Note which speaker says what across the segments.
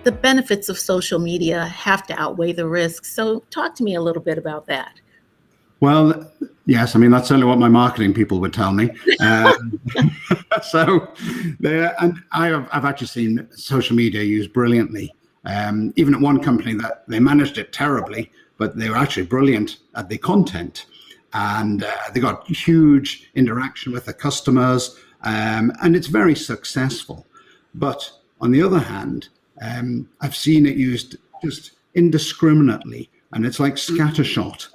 Speaker 1: the benefits of social media have to outweigh the risks. So talk to me a little bit about that.
Speaker 2: Well, yes, I mean, that's certainly what my marketing people would tell me. I've actually seen social media used brilliantly. Even at one company that they managed it terribly, but they were actually brilliant at the content. And they got huge interaction with the customers, and it's very successful. But on the other hand, I've seen it used just indiscriminately, and it's like scattershot.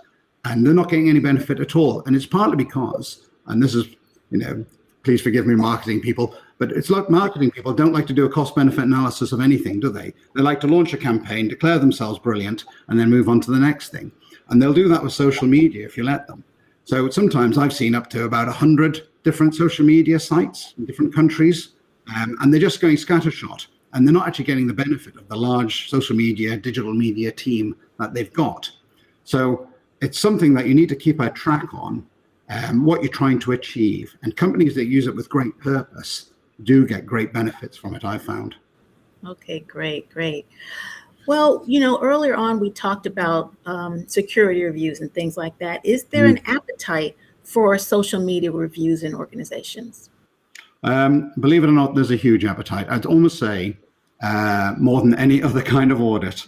Speaker 2: And they're not getting any benefit at all. And it's partly because, and this is, please forgive me, marketing people, but it's like marketing people don't like to do a cost benefit analysis of anything, do they? They like to launch a campaign, declare themselves brilliant, and then move on to the next thing. And they'll do that with social media if you let them. So sometimes I've seen up to about 100 different social media sites in different countries, and they're just going scattershot. And they're not actually getting the benefit of the large social media, digital media team that they've got. So it's something that you need to keep a track on, what you're trying to achieve. And companies that use it with great purpose do get great benefits from it, I've found.
Speaker 1: Okay, great. Well, earlier on we talked about security reviews and things like that. Is there an appetite for social media reviews in organizations?
Speaker 2: Believe it or not, there's a huge appetite. I'd almost say more than any other kind of audit.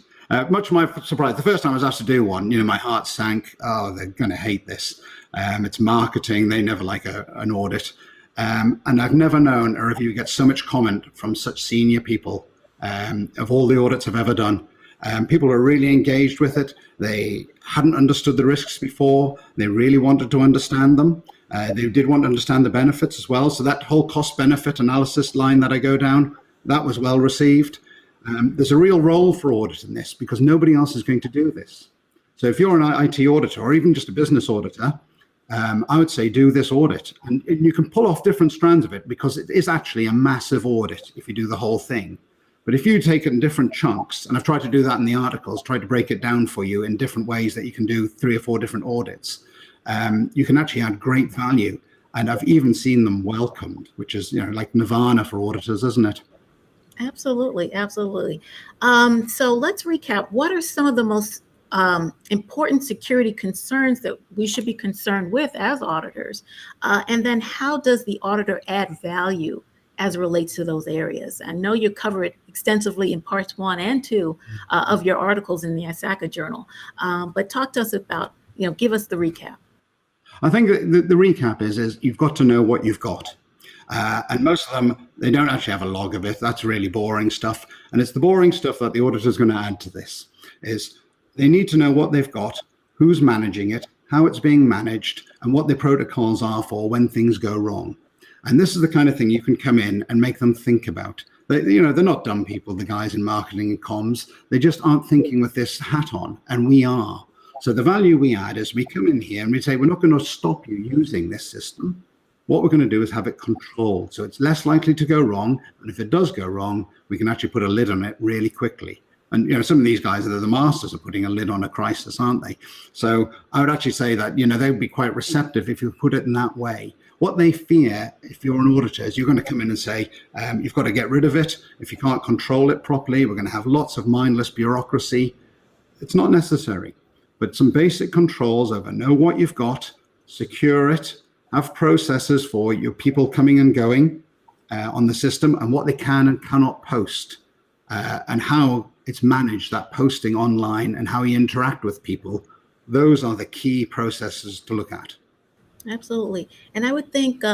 Speaker 2: Much to my surprise, the first time I was asked to do one, my heart sank. Oh, they're going to hate this. It's marketing. They never like an audit. And I've never known a review get so much comment from such senior people of all the audits I've ever done. People are really engaged with it. They hadn't understood the risks before. They really wanted to understand them. They did want to understand the benefits as well. So that whole cost benefit analysis line that I go down, that was well received. There's a real role for audit in this because nobody else is going to do this. So if you're an IT auditor or even just a business auditor, I would say do this audit. And you can pull off different strands of it because it is actually a massive audit if you do the whole thing. But if you take it in different chunks, and I've tried to do that in the articles, tried to break it down for you in different ways that you can do 3 or 4 different audits, you can actually add great value. And I've even seen them welcomed, which is like nirvana for auditors, isn't it?
Speaker 1: Absolutely. So let's recap. What are some of the most important security concerns that we should be concerned with as auditors? And then how does the auditor add value as it relates to those areas? I know you cover it extensively in parts 1 and 2 of your articles in the ISACA journal, but talk to us about, give us the recap.
Speaker 2: I think the recap is you've got to know what you've got. And most of them, they don't actually have a log of it. That's really boring stuff. And it's the boring stuff that the auditor is going to add to this, is they need to know what they've got, who's managing it, how it's being managed, and what the protocols are for when things go wrong. And this is the kind of thing you can come in and make them think about. They're not dumb people, the guys in marketing and comms. They just aren't thinking with this hat on, and we are. So the value we add is we come in here and we say, we're not going to stop you using this system. What we're going to do is have it controlled, so it's less likely to go wrong. And if it does go wrong, we can actually put a lid on it really quickly. And some of these guys are the masters of putting a lid on a crisis, aren't they? So I would actually say that they would be quite receptive if you put it in that way. What they fear, if you're an auditor, is you're going to come in and say, you've got to get rid of it. If you can't control it properly, we're going to have lots of mindless bureaucracy. It's not necessary, but some basic controls over know what you've got, secure it, have processes for your people coming and going on the system and what they can and cannot post and how it's managed, that posting online and how you interact with people. Those are the key processes to look at.
Speaker 1: Absolutely. And I would think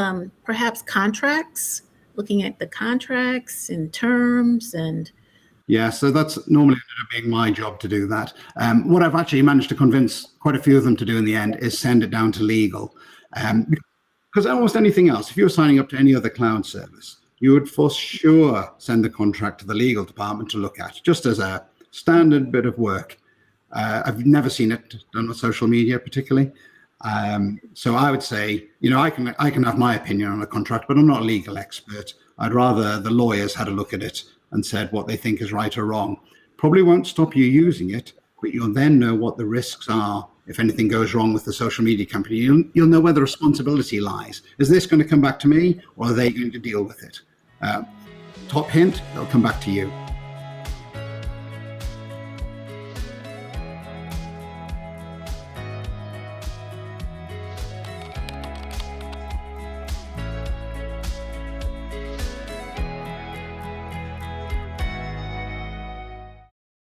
Speaker 1: perhaps contracts, looking at the contracts and terms and.
Speaker 2: Yeah, so that's normally ended up being my job to do that. What I've actually managed to convince quite a few of them to do in the end is send it down to legal. Because almost anything else, if you were signing up to any other cloud service, you would for sure send the contract to the legal department to look at, just as a standard bit of work. I've never seen it done with social media particularly. So I would say, I can have my opinion on a contract, but I'm not a legal expert. I'd rather the lawyers had a look at it and said what they think is right or wrong. Probably won't stop you using it, but you'll then know what the risks are. If anything goes wrong with the social media company, you'll know where the responsibility lies. Is this going to come back to me, or are they going to deal with it? Top hint, they'll come back to you.